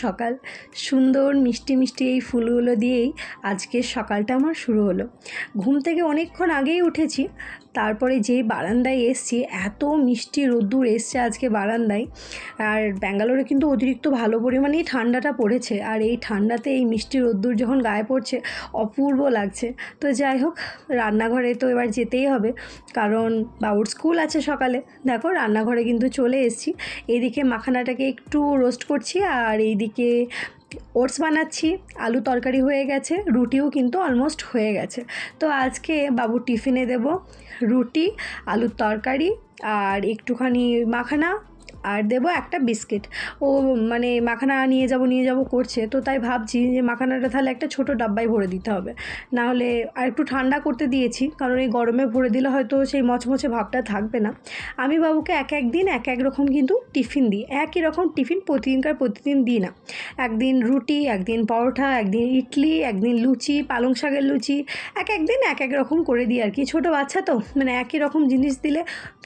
সকাল। সুন্দর মিষ্টি মিষ্টি এই ফুলগুলো দিয়েই আজকের সকালটা আমার শুরু হলো। ঘুম থেকে অনেকক্ষণ আগেই উঠেছি, তারপরে যেই বারান্দায় এসছি, এত মিষ্টি রোদ্দুর এসছে আজকে বারান্দায়। আর ব্যাঙ্গালোরে কিন্তু অতিরিক্ত ভালো পরিমাণেই ঠান্ডাটা পড়েছে, আর এই ঠান্ডাতে এই মিষ্টি রোদ্দুর যখন গায়ে পড়ছে অপূর্ব লাগছে। তো যাই হোক, রান্নাঘরে তো এবার যেতেই হবে, কারণ বাবুর স্কুল আছে সকালে। দেখো রান্নাঘরে কিন্তু চলে এসেছি। এইদিকে মাখানাটাকে একটু রোস্ট করছি, আর এইদিকে ওটস বানাচ্ছি। আলু তরকারি হয়ে গেছে, রুটিও কিন্তু অলমোস্ট হয়ে গেছে। তো আজকে বাবুর টিফিনে দেব রুটি, আলুর তরকারি আর একটুখানি মাখানা, আর দেবো একটা বিস্কিট। ও মানে মাখানা নিয়ে যাব করছে, তো তাই ভাবছি যে মাখানাটা তাহলে একটা ছোট ডাব্বায় ভরে দিতে হবে, না হলে আর একটু ঠান্ডা করতে দিয়েছি, কারণ এই গরমে ভরে দিলে হয়তো সেই মচমচে ভাবটা থাকবে না। আমি বাবুকে এক এক দিন এক এক রকম কিন্তু টিফিন দিই, একই রকম টিফিন প্রতিদিন দিই না। একদিন রুটি, একদিন পরোটা, একদিন ইডলি, একদিন লুচি, পালং শাকের লুচি, এক একদিন এক এক রকম করে দিই আর কি। ছোটো বাচ্চা তো, মানে একই রকম জিনিস দিলে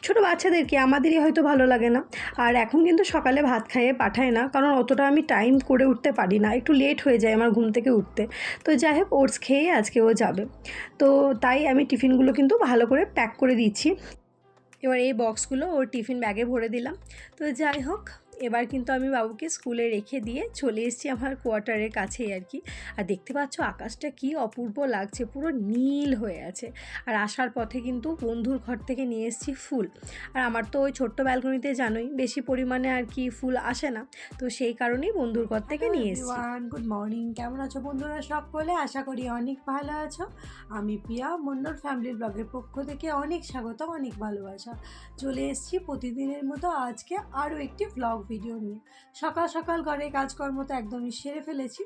ছোটো বাচ্চাদেরকে আমাদেরই হয়তো ভালো লাগে না। আর এখন কিন্তু সকালে ভাত খাইয়ে পাঠায় না, কারণ অতটা আমি টাইম করে উঠতে পারি না, একটু লেট হয়ে যায় আমার ঘুম থেকে উঠতে। তো যাই হোক, ওটস খেয়ে আজকে ও যাবে, তো তাই আমি টিফিনগুলো কিন্তু ভালো করে প্যাক করে দিচ্ছি। এবার এই বক্সগুলো ওর টিফিন ব্যাগে ভরে দিলাম। তো যাই হোক, এবার কিন্তু আমি বাবুকে স্কুলে রেখে দিয়ে চলে এসেছি আমার কোয়ার্টারের কাছেই আর কি। আর দেখতে পাচ্ছ আকাশটা কি অপূর্ব লাগছে, পুরো নীল হয়ে আছে। আর আসার পথে কিন্তু বন্ধুর ঘর থেকে নিয়ে এসেছি ফুল। আর আমার তো ওই ছোট্ট ব্যালকনিতে জানোই বেশি পরিমাণে আর কি ফুল আসে না, তো সেই কারণেই বন্ধুর ঘর থেকে নিয়ে এসেছি। গুড মর্নিং, কেমন আছো বন্ধুরা সকলে? আশা করি অনেক ভালো আছো। আমি প্রিয়া, মন্ডল ফ্যামিলি ব্লগের পক্ষ থেকে অনেক স্বাগত, অনেক ভালোবাসা। চলে এসেছি প্রতিদিনের মতো আজকে আরও একটি ব্লগ ভিডিও নিয়ে। সকাল সকাল ঘরে কাজকর্ম তো একদমই সেরে ফেলেছি,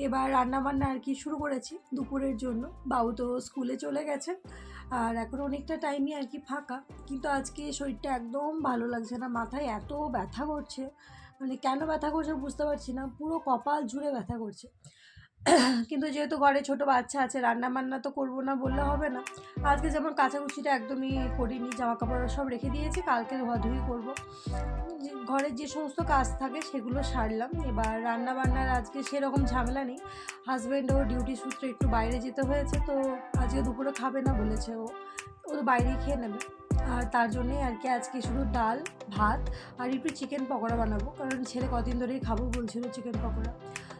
এবার রান্নাবান্না আর কি শুরু করেছি দুপুরের জন্য। বাবু তো স্কুলে চলে গেছে, আর এখন অনেকটা টাইমই আর কি ফাঁকা। কিন্তু আজকে শরীরটা একদম ভালো লাগছে না, মাথায় এত ব্যথা করছে, মানে কেন ব্যথা করছে বুঝতে পারছি না, পুরো কপাল জুড়ে ব্যথা করছে। কিন্তু যেহেতু ঘরে ছোট বাচ্চা আছে, রান্না বান্না তো করবো না বললে হবে না। আজকে যেমন কাচাকুচিটা একদমই করিনি, জামা কাপড় সব রেখে দিয়েছি, কালকে ধোয়াধুয়ি করবো। ঘরের যে সমস্ত কাজ থাকে সেগুলো সারলাম। এবার রান্না বান্নার আজকে সেরকম ঝামেলা নেই। হাজব্যান্ডও ডিউটি সূত্রে একটু বাইরে যেতে হয়েছে, তো আজকে দুপুরে খাবে না বলেছে, ও তো বাইরেই খেয়ে নেবে। আর তার জন্যেই আর কি আজকে শুধু ডাল ভাত আর একটু চিকেন পকোড়া বানাবো, কারণ ছেলে কদিন ধরেই খাবো বলছিল চিকেন পকোড়া।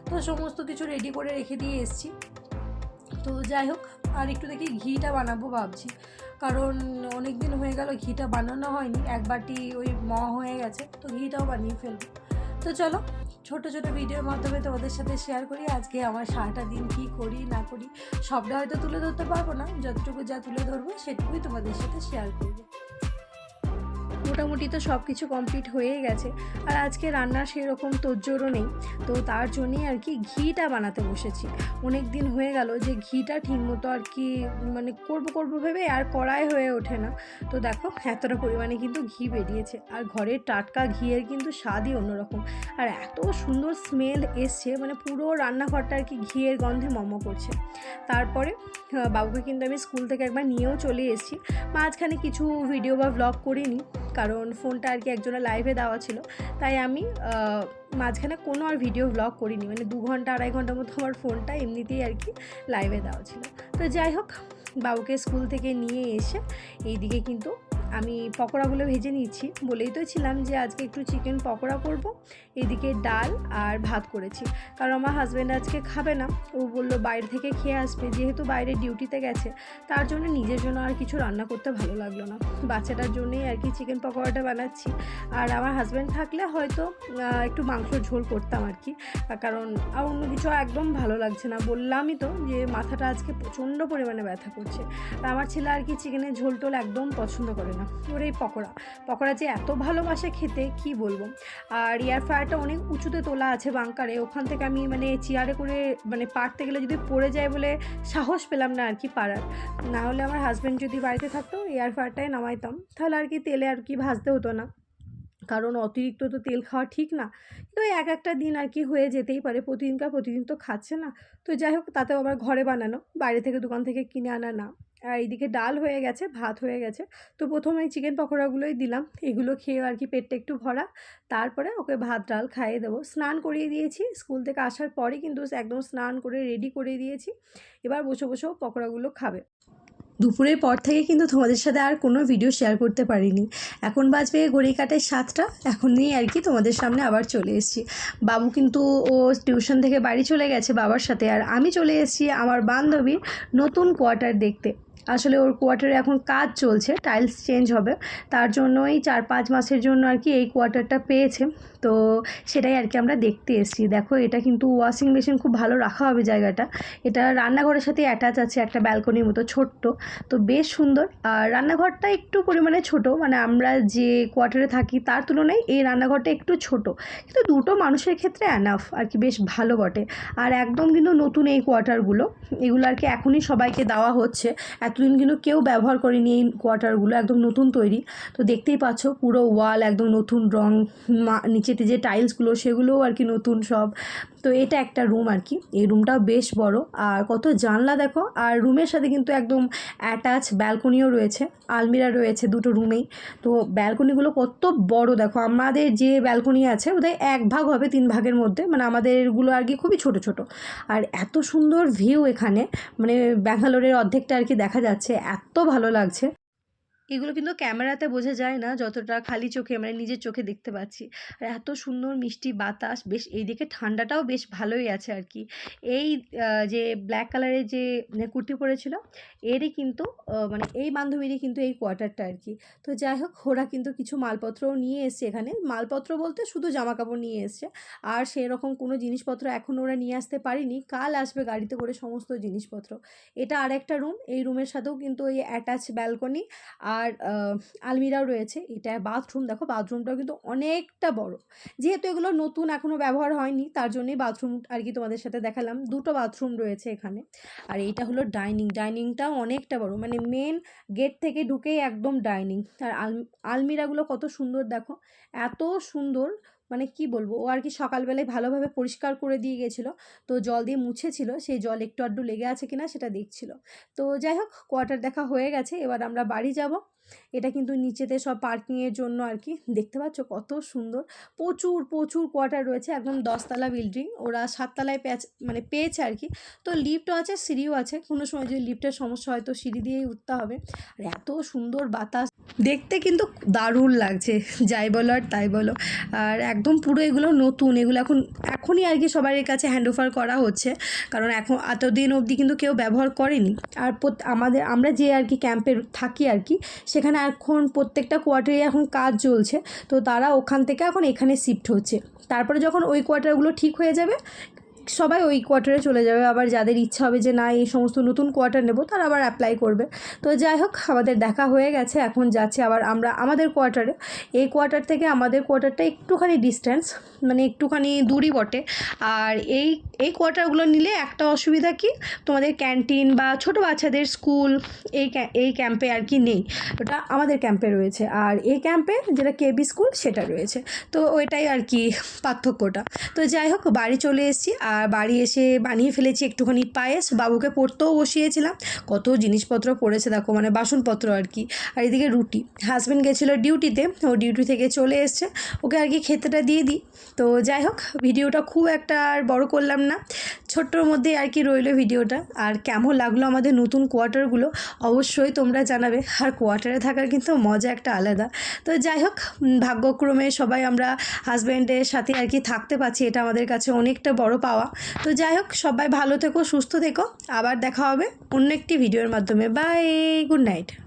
তো সমস্ত কিছু রেডি করে রেখে দিয়ে এসেছি। তো যাই হোক, আর একটু দেখি ঘিটা বানাবো ভাবছি, কারণ অনেক দিন হয়ে গেল ঘিটা বানানো হয়নি, এক বাটি ওই হয়ে গেছে, তো ঘিটাও বানিয়ে ফেলবো। তো চলো, ছোট ছোট ভিডিওর মাধ্যমে তোমাদের সাথে শেয়ার করি আজকে আমার সারাটা দিন কী করি না করি। সবটা হয়তো তুলে ধরতে পারবো না, যতটুকু যা তুলে ধরবো সেটুকুই তোমাদের সাথে শেয়ার করবো। মোটামুটি তো সব কিছু কমপ্লিট হয়েই গেছে, আর আজকে রান্নার সেরকম তোড়জোড়ও নেই, তো তার জন্যই আর কি ঘিটা বানাতে বসেছি। অনেক দিন হয়ে গেল যে ঘিটা ঠিকমতো আর কি মানে করবো ভেবে আর করাই হয়ে ওঠে না। তো দেখো এতটা পরিমাণে কিন্তু ঘি বেরিয়েছে, আর ঘরের টাটকা ঘিয়ের কিন্তু স্বাদই অন্যরকম। আর এত সুন্দর স্মেল এসছে, মানে পুরো রান্নাঘরটা আর কি ঘিয়ের গন্ধে মমো করছে। তারপরে বাবুকে কিন্তু আমি স্কুল থেকে একবার নিয়েও চলে এসেছি। মাঝখানে কিছু ভিডিও বা ব্লগ করিনি, কারণ ফোনটা আর কি একজনের লাইভে দেওয়া ছিল, তাই আমি মাঝখানে কোনো আর ভিডিও ব্লগ করিনি। মানে 2 ঘন্টা 2.5 ঘন্টার মতো আমার ফোনটা এমনিতেই আর কি লাইভে দেওয়া ছিল। তো যাই হোক, বাবুকে স্কুল থেকে নিয়ে এসে এইদিকে কিন্তু আমি পকোড়াগুলো ভেজে নিচ্ছি। বলেই তো ছিলাম যে আজকে একটু চিকেন পকোড়া করব। এদিকে ডাল আর ভাত করেছি, কারণ আমার হাজব্যান্ড আজকে খাবে না, ও বললো বাইরে থেকে খেয়ে আসবে, যেহেতু বাইরে ডিউটিতে গেছে, তার জন্য নিজের জন্য আর কিছু রান্না করতে ভালো লাগলো না, বাচ্চাটার জন্যই আর কি চিকেন পকোড়াটা বানাচ্ছি। আর আমার হাজব্যান্ড থাকলে হয়তো একটু মাংসর ঝোল করতাম আর কি, কারণ আর অন্য কিছু একদম ভালো লাগছে না। বললামই তো যে মাথাটা আজকে প্রচণ্ড পরিমাণে ব্যথা করছে। আর আমার ছেলে আর কি চিকেনের ঝোল টোল একদম পছন্দ করে না। ওর এই পকোড়া যে এত ভালোবাসে খেতে কি বলবো। আর এয়ার ফ্রায়ারটা অনেক উঁচুতে তোলা আছে বাংকারে, ওখান থেকে আমি মানে চেয়ারে করে মানে পারতে গেলে যদি পড়ে যায় বলে সাহস পেলাম না আর কি পারার। না হলে আমার হাজব্যান্ড যদি বাড়িতে থাকতো এয়ার ফ্রায়ারটাই নামাইতাম, তাহলে আর কি তেলে আর কি ভাজতে হতো না, কারণ অতিরিক্ত তো তেল খাওয়া ঠিক না। তো এক একটা দিন আর কি হয়ে যেতেই পারে, প্রতিদিন তো খাচ্ছে না। তো যাই হোক, তাতেও আবার ঘরে বানানো, বাইরে থেকে দোকান থেকে কিনে আনা না, আর এইদিকে ডাল হয়ে গেছে, ভাত হয়ে গেছে। তো প্রথমে চিকেন পকোড়াগুলোই দিলাম, এগুলো খেয়ে আর কি পেটটা একটু ভরা, তারপরে ওকে ভাত ডাল খাইয়ে দেবো। স্নান করিয়ে দিয়েছি, স্কুল থেকে আসার পরে কিন্তু একদম স্নান করে রেডি করে দিয়েছি। এবার বসে বসেও পকোড়াগুলো খাবে। দুপুরের পর থেকে কিন্তু তোমাদের সাথে আর কোনো ভিডিও শেয়ার করতে পারিনি। এখন বাজবে ঘড়ি কাটায় 7টা, এখনই আর কি তোমাদের সামনে আবার চলে এসেছি। বাবু কিন্তু ও টিউশন থেকে বাড়ি চলে গেছে বাবার সাথে, আর আমি চলে এসেছি আমার বান্ধবীর নতুন কোয়ার্টার দেখতে। আসলে ওর কোয়ার্টারে এখন কাজ চলছে, টাইলস চেঞ্জ হবে, তার জন্যই 4-5 মাসের জন্য আর কি এই কোয়ার্টারটা পেয়েছে। তো সেটাই আর কি আমরা দেখতে এসেছি। দেখো এটা কিন্তু ওয়াশিং মেশিন, খুব ভালো রাখা হবে জায়গাটা। এটা রান্নাঘরের সাথে অ্যাটাচ আছে, একটা ব্যালকনির মতো ছোট্ট, তো বেশ সুন্দর। আর রান্নাঘরটা একটু পরিমাণে ছোট, মানে আমরা যে কোয়ার্টারে থাকি তার তুলনায় এই রান্নাঘরটা একটু ছোট, কিন্তু দুটো মানুষের ক্ষেত্রে অ্যানাফ আর কি, বেশ ভালো বটে। আর একদম কিন্তু নতুন এই কোয়ার্টারগুলো, এগুলো আর কি এখনই সবাইকে দেওয়া হচ্ছে। এতদিন কিন্তু কেউ ব্যবহার করেনি এই কোয়ার্টারগুলো, একদম নতুন তৈরি। তো দেখতেই পাচ্ছ পুরো ওয়াল একদম নতুন রং, নিচেতে যে টাইলসগুলো সেগুলোও আর কি নতুন সব। তো এটা একটা রুম আর কি, এই রুমটাও বেশ বড়, আর কত জানলা দেখো। আর রুমের সাথে কিন্তু একদম অ্যাটাচ ব্যালকনিও রয়েছে, আলমিরা রয়েছে দুটো রুমেই। তো ব্যালকনিগুলো কত বড় দেখো, আমাদের যে ব্যালকনি আছে বোধহয় 1 ভাগ হবে 3 ভাগের মধ্যে, মানে আমাদেরগুলো আর কি খুবই ছোট ছোট। আর এত সুন্দর ভিউ এখানে, মানে ব্যাঙ্গালোরের অর্ধেকটা আর কি দেখা যাচ্ছে, এত ভালো লাগছে। এগুলো কিন্তু ক্যামেরাতে বোঝা যায় না যতটা খালি চোখে, মানে নিজের চোখে দেখতে পাচ্ছি। আর এত সুন্দর মিষ্টি বাতাস, বেশ এইদিকে ঠান্ডাটাও বেশ ভালোই আছে আর কি। এই যে ব্ল্যাক কালারের যে কুর্তি পরেছিল এরই কিন্তু মানে এই বান্ধবীরই কিন্তু এই কোয়ার্টারটা আর কি। তো যাই হোক, ওরা কিন্তু কিছু মালপত্রও নিয়ে এসছে এখানে, মালপত্র বলতে শুধু জামা কাপড় নিয়ে এসছে, আর সেরকম কোনো জিনিসপত্র এখন ওরা নিয়ে আসতে পারেনি, কাল আসবে গাড়িতে করে সমস্ত জিনিসপত্র। এটা আরেকটা রুম, এই রুমের সাথেও কিন্তু ওই অ্যাটাচ ব্যালকনি আর আলমিরাও রয়েছে। এটা বাথরুম, দেখো বাথরুমটাও কিন্তু অনেকটা বড়। যেহেতু এগুলো নতুন, এখনও ব্যবহার হয়নি, তার জন্যই বাথরুম আর কি তোমাদের সাথে দেখালাম। দুটো বাথরুম রয়েছে এখানে। আর এইটা হলো ডাইনিং, ডাইনিংটাও অনেকটা বড়, মানে মেন গেট থেকে ঢুকেই একদম ডাইনিং। আর আলমিরাগুলো কত সুন্দর দেখো, এত সুন্দর, মানে কি বলবো। ও আর কি সকালবেলায় ভালোভাবে পরিষ্কার করে দিয়ে গেছিলো, তো জল দিয়ে মুছেছিল, সেই জল একটু আধটু লেগে আছে কিনা সেটা দেখছিল। তো যাই হোক, কোয়ার্টার দেখা হয়ে গেছে, এবার আমরা বাড়ি যাব। এটা কিন্তু নিচেতে সব পার্কিংয়ের জন্য আর কি, দেখতে পাচ্ছ কত সুন্দর। প্রচুর প্রচুর কোয়ার্টার রয়েছে, একদম 10 তলা বিল্ডিং, ওরা 7 তলায় মানে পেয়েছে আর কি। তো লিফটও আছে, সিঁড়িও আছে, কোনো সময় যদি লিফটের সমস্যা হয় তো সিঁড়ি দিয়েই উঠতে হবে। আর এত সুন্দর বাতাস, দেখতে কিন্তু দারুণ লাগছে, যাই বলো আর তাই বলো। আর একদম পুরো এগুলো নতুন, এগুলো এখনই আর কি সবার কাছে হ্যান্ড ওভার করা হচ্ছে, কারণ এখন এতদিন অবধি কিন্তু কেউ ব্যবহার করেনি। আর আমরা যে আর কি ক্যাম্পে থাকি আর কি, সেখানে এখন প্রত্যেকটা কোয়ার্টারে এখন কাজ চলছে, তো তারা ওখান থেকে এখন এখানে শিফট হচ্ছে। তারপরে যখন ওই কোয়ার্টারগুলো ঠিক হয়ে যাবে, সবাই ওই কোয়ার্টারে চলে যাবে। আবার যাদের ইচ্ছা হবে যে না এই সমস্ত নতুন কোয়ার্টার নেব, তারা আবার অ্যাপ্লাই করবে। তো যাই হোক, আমাদের দেখা হয়ে গেছে, এখন যাচ্ছি আবার আমরা আমাদের কোয়ার্টারে। এই কোয়ার্টার থেকে আমাদের কোয়ার্টারটা একটুখানি ডিস্ট্যান্স, মানে একটুখানি দূরই বটে। আর এই কোয়ার্টারগুলো নিলে একটা অসুবিধা কি, তোমাদের ক্যান্টিন বা ছোটো বাচ্চাদের স্কুল এই ক্যাম্পে আর কি নেই, ওটা আমাদের ক্যাম্পে রয়েছে। আর এই ক্যাম্পে যেটা কেবি স্কুল সেটা রয়েছে, তো ওইটাই আর কি পার্থক্যটা। তো যাই হোক, বাড়ি চলে এসেছি, আর বাড়ি এসে বানিয়ে ফেলেছি একটুখানি পায়েস, বাবুকে পড়তেও বসিয়েছিলাম। কত জিনিসপত্র পড়েছে দেখো, মানে বাসনপত্র আর কি। আর এদিকে রুটি, হাজব্যান্ড গেছিলো ডিউটিতে, ও ডিউটি থেকে চলে এসছে, ওকে আর কি খেতেটা দিয়ে দিই। তো যাই হোক, ভিডিওটা খুব একটা আর বড় করলাম না, ছোট্টর মধ্যে আর কি রইলো ভিডিওটা। আর কেমন লাগলো আমাদের নতুন কোয়ার্টারগুলো অবশ্যই তোমরা জানাবে। আর কোয়ার্টারে থাকার কিন্তু মজা একটা আলাদা। তো যাই হোক, ভাগ্যক্রমে সবাই আমরা হাজব্যান্ডের সাথে আর কি থাকতে পারছি, এটা আমাদের কাছে অনেকটা বড় পাওয়া। তো যাই হোক, সবাই ভালো থেকো, সুস্থ থেকো, আবার দেখা হবে অন্য একটি ভিডিওর মাধ্যমে। Bye, good night.